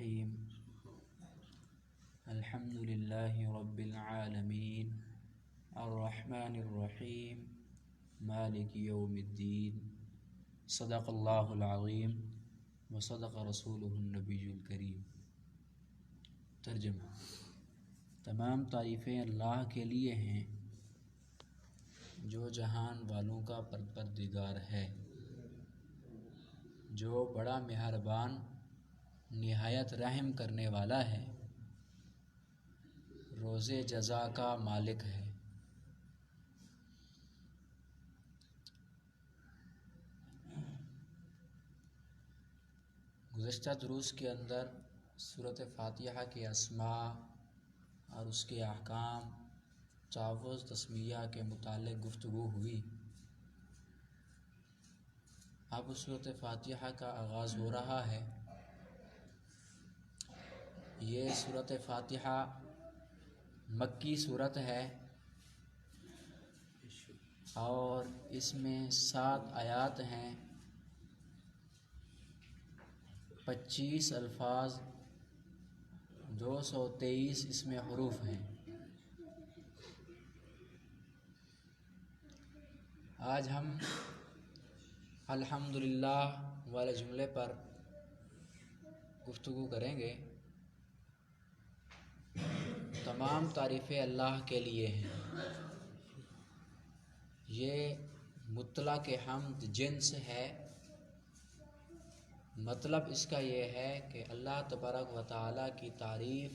الرحیم الحمد للہ رب العالمین الرحمن الرحیم مالک یوم الدین صدق اللہ العظیم وصدق رسولہ النبی الکریم۔ ترجمہ: تمام تعریفیں اللہ کے لیے ہیں جو جہان والوں کا پروردگار ہے، جو بڑا مہربان نہایت رحم کرنے والا ہے، روز جزا کا مالک ہے۔ گزشتہ دروس کے اندر سورۃ فاتحہ کے اسماء اور اس کے احکام، تعوذ تسمیہ کے متعلق گفتگو ہوئی۔ اب سورۃ فاتحہ کا آغاز ہو رہا ہے۔ یہ سورۃ فاتحہ مکی سورت ہے اور اس میں 7 آیات ہیں، 25 الفاظ، 223 اس میں حروف ہیں۔ آج ہم الحمدللہ والے جملے پر گفتگو کریں گے۔ تمام تعریفیں اللہ کے لیے ہیں۔ یہ مطلق حمد جنس ہے۔ مطلب اس کا یہ ہے کہ اللہ تبارک و تعالیٰ کی تعریف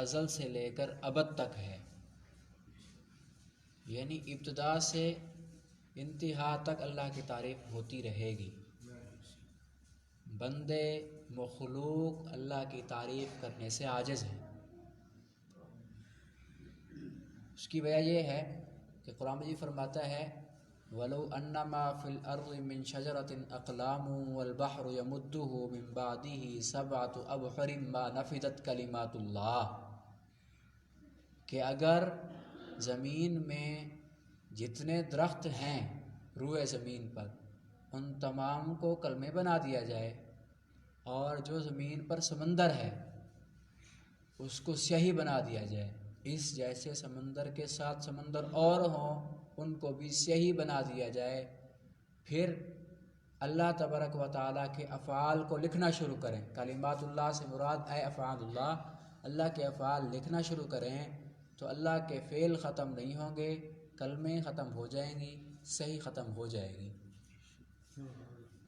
ازل سے لے کر ابد تک ہے، یعنی ابتدا سے انتہا تک اللہ کی تعریف ہوتی رہے گی۔ بندے مخلوق اللہ کی تعریف کرنے سے عاجز ہیں۔ اس کی وجہ یہ ہے کہ قرآن مجید فرماتا ہے وَلَوْ أَنَّمَا فِي الْأَرْضِ مِنْ شَجَرَةٍ أَقْلَامٌ وَالْبَحْرُ يَمُدُّهُ مِنْ بَعْدِهِ 7 أَبْحُرٍ مَا نَفِدَتْ كَلِمَاتُ اللَّهِ، کہ اگر زمین میں جتنے درخت ہیں روئے زمین پر، ان تمام کو کلمے بنا دیا جائے، اور جو زمین پر سمندر ہے اس کو سیاہی بنا دیا جائے، اس جیسے سمندر کے ساتھ سمندر اور ہوں ان کو بھی سیاہی بنا دیا جائے، پھر اللہ تبارک و تعالیٰ کے افعال کو لکھنا شروع کریں۔ کلمات اللہ سے مراد اے افعال اللہ، اللہ کے افعال لکھنا شروع کریں تو اللہ کے فعل ختم نہیں ہوں گے، کلمیں ختم ہو جائیں گی، صحیح ختم ہو جائے گی۔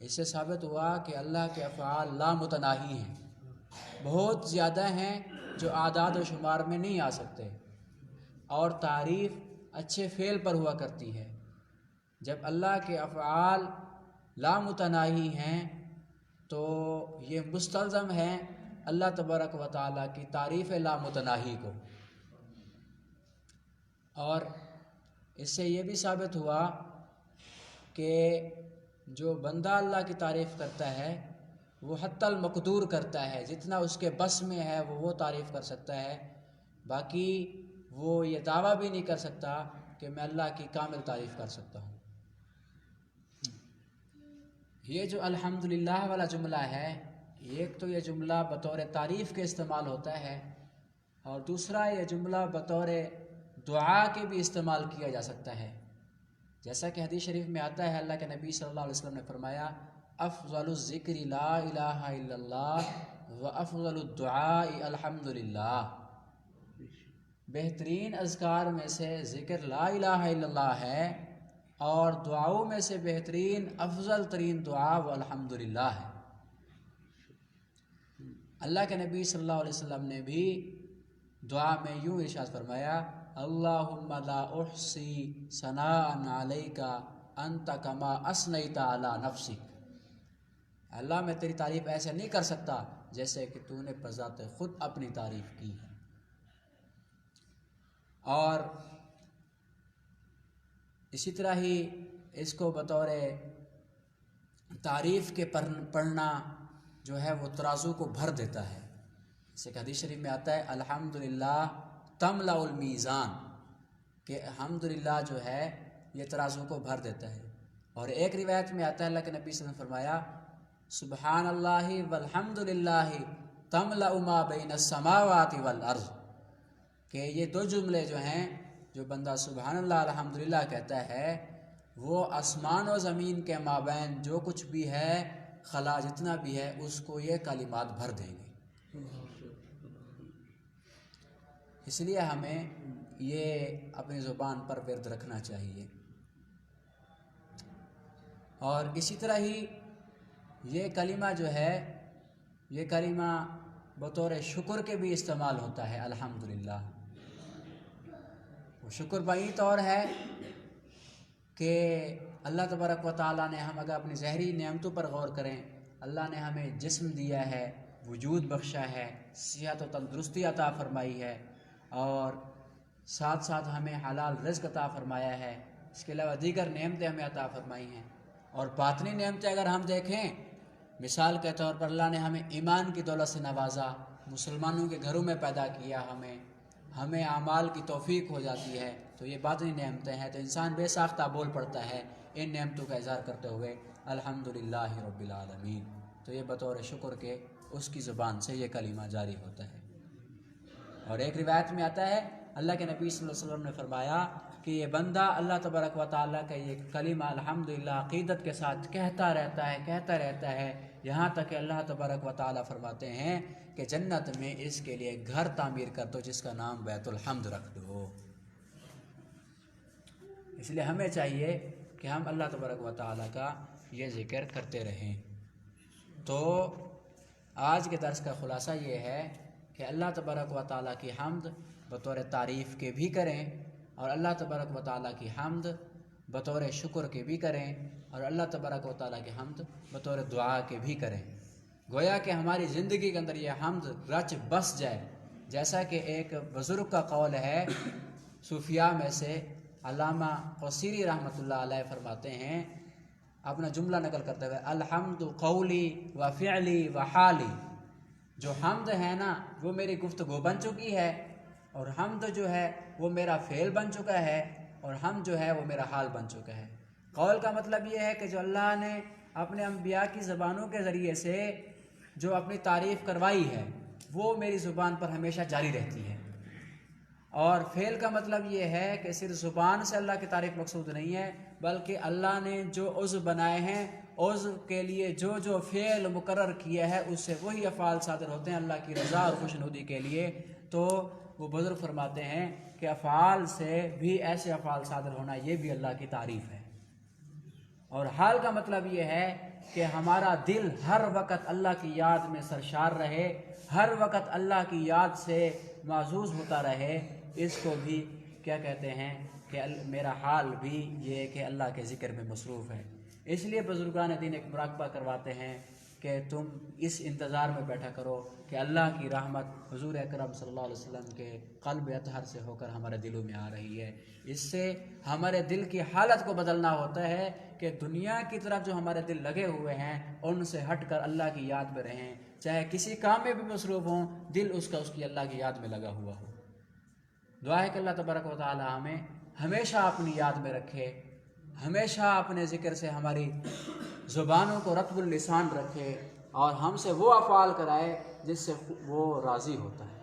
اس سے ثابت ہوا کہ اللہ کے افعال لامتناہی ہیں، بہت زیادہ ہیں جو اعداد و شمار میں نہیں آ سکتے، اور تعریف اچھے فعل پر ہوا کرتی ہے۔ جب اللہ کے افعال لامتناہی ہیں تو یہ مستلزم ہے اللہ تبارک و تعالیٰ کی تعریف لامتناہی کو۔ اور اس سے یہ بھی ثابت ہوا کہ جو بندہ اللہ کی تعریف کرتا ہے وہ حتی المقدور کرتا ہے، جتنا اس کے بس میں ہے وہ تعریف کر سکتا ہے، باقی وہ یہ دعویٰ بھی نہیں کر سکتا کہ میں اللہ کی کامل تعریف کر سکتا ہوں۔ یہ جو الحمدللہ والا جملہ ہے، ایک تو یہ جملہ بطور تعریف کے استعمال ہوتا ہے، اور دوسرا یہ جملہ بطور دعا کے بھی استعمال کیا جا سکتا ہے۔ جیسا کہ حدیث شریف میں آتا ہے، اللہ کے نبی صلی اللہ علیہ وسلم نے فرمایا افضل الذکر لا الہ الا اللہ وافضل الدعاء الحمدللہ، بہترین اذکار میں سے ذکر لا الہ الا اللہ ہے، اور دعاؤں میں سے بہترین افضل ترین دعا وہ الحمدللہ ہے۔ اللہ کے نبی صلی اللہ علیہ وسلم نے بھی دعا میں یوں ارشاد فرمایا اللہم لا احصی ثناء علیک انت کما اثنیت علی نفسک، اللہ میں تیری تعریف ایسے نہیں کر سکتا جیسے کہ تو نے بذات خود اپنی تعریف کی ہے۔ اور اسی طرح ہی اس کو بطور تعریف کے پڑھنا جو ہے وہ ترازو کو بھر دیتا ہے۔ جیسے کہ حدیث شریف میں آتا ہے الحمدللہ تملأ المیزان، کہ الحمدللہ جو ہے یہ ترازو کو بھر دیتا ہے۔ اور ایک روایت میں آتا ہے اللہ کے نبی صلی اللہ علیہ وسلم نے فرمایا سبحان اللہ والحمد للہ تملأ ما بین السماوات والارض، کہ یہ دو جملے جو ہیں جو بندہ سبحان اللہ الحمدللہ کہتا ہے وہ آسمان و زمین کے مابین جو کچھ بھی ہے خلا جتنا بھی ہے اس کو یہ کلمات بھر دیں گے۔ اس لیے ہمیں یہ اپنی زبان پر ورد رکھنا چاہیے۔ اور اسی طرح ہی یہ کلمہ جو ہے یہ کلمہ بطور شکر کے بھی استعمال ہوتا ہے الحمدللہ۔ وہ شکر بئی طور ہے کہ اللہ تبارک و تعالیٰ نے ہم اگر اپنی ظاہری نعمتوں پر غور کریں، اللہ نے ہمیں جسم دیا ہے، وجود بخشا ہے، صحت و تندرستی عطا فرمائی ہے، اور ساتھ ساتھ ہمیں حلال رزق عطا فرمایا ہے، اس کے علاوہ دیگر نعمتیں ہمیں عطا فرمائی ہیں۔ اور باطنی نعمتیں اگر ہم دیکھیں، مثال کے طور پر اللہ نے ہمیں ایمان کی دولت سے نوازا، مسلمانوں کے گھروں میں پیدا کیا، ہمیں اعمال کی توفیق ہو جاتی ہے، تو یہ باطنی نعمتیں ہیں۔ تو انسان بے ساختہ بول پڑتا ہے ان نعمتوں کا اظہار کرتے ہوئے الحمدللہ رب العالمین، تو یہ بطور شکر کے اس کی زبان سے یہ کلمہ جاری ہوتا ہے۔ اور ایک روایت میں آتا ہے اللہ کے نبی صلی اللہ علیہ وسلم نے فرمایا کہ یہ بندہ اللہ تبارک و تعالیٰ کا یہ کلمہ الحمدللہ عقیدت کے ساتھ کہتا رہتا ہے یہاں تک کہ اللہ تبارک و تعالیٰ فرماتے ہیں کہ جنت میں اس کے لیے گھر تعمیر کر دو جس کا نام بیت الحمد رکھ دو۔ اس لیے ہمیں چاہیے کہ ہم اللہ تبارک و تعالیٰ کا یہ ذکر کرتے رہیں۔ تو آج کے درس کا خلاصہ یہ ہے کہ اللہ تبارک و تعالیٰ کی حمد بطور تعریف کے بھی کریں، اور اللہ تبارک و تعالیٰ کی حمد بطور شکر کے بھی کریں، اور اللہ تبارک و تعالیٰ کی حمد بطور دعا کے بھی کریں۔ گویا کہ ہماری زندگی کے اندر یہ حمد رچ بس جائے، جیسا کہ ایک بزرگ کا قول ہے صوفیاء میں سے علامہ قصیری رحمۃ اللہ علیہ فرماتے ہیں، اپنا جملہ نقل کرتے ہوئے، الحمد قولی و فعلی و حالی، جو حمد ہے نا وہ میری گفتگو بن چکی ہے، اور حمد جو ہے وہ میرا فعل بن چکا ہے، اور حمد جو ہے وہ میرا حال بن چکا ہے۔ قول کا مطلب یہ ہے کہ جو اللہ نے اپنے انبیاء کی زبانوں کے ذریعے سے جو اپنی تعریف کروائی ہے وہ میری زبان پر ہمیشہ جاری رہتی ہے، اور فعل کا مطلب یہ ہے کہ صرف زبان سے اللہ کی تعریف مقصود نہیں ہے، بلکہ اللہ نے جو عضو بنائے ہیں عضو کے لیے جو جو فعل مقرر کیا ہے اس سے وہی افعال صادر ہوتے ہیں اللہ کی رضا اور خوشنودی کے لیے۔ تو وہ بزرگ فرماتے ہیں کہ افعال سے بھی ایسے افعال صادر ہونا یہ بھی اللہ کی تعریف ہے۔ اور حال کا مطلب یہ ہے کہ ہمارا دل ہر وقت اللہ کی یاد میں سرشار رہے، ہر وقت اللہ کی یاد سے معزوز ہوتا رہے، اس کو بھی کیا کہتے ہیں کہ میرا حال بھی یہ کہ اللہ کے ذکر میں مصروف ہے۔ اس لیے بزرگان دین ایک مراقبہ کرواتے ہیں کہ تم اس انتظار میں بیٹھا کرو کہ اللہ کی رحمت حضور اکرم صلی اللہ علیہ وسلم کے قلب اطہر سے ہو کر ہمارے دلوں میں آ رہی ہے۔ اس سے ہمارے دل کی حالت کو بدلنا ہوتا ہے کہ دنیا کی طرف جو ہمارے دل لگے ہوئے ہیں ان سے ہٹ کر اللہ کی یاد میں رہیں، چاہے کسی کام میں بھی مصروف ہوں، دل اس کی اللہ کی یاد میں لگا ہوا ہو۔ دعا ہے کہ اللہ تبارک و تعالی ہمیں ہمیشہ اپنی یاد میں رکھے، ہمیشہ اپنے ذکر سے ہماری زبانوں کو رطب اللسان رکھے، اور ہم سے وہ افعال کرائے جس سے وہ راضی ہوتا ہے۔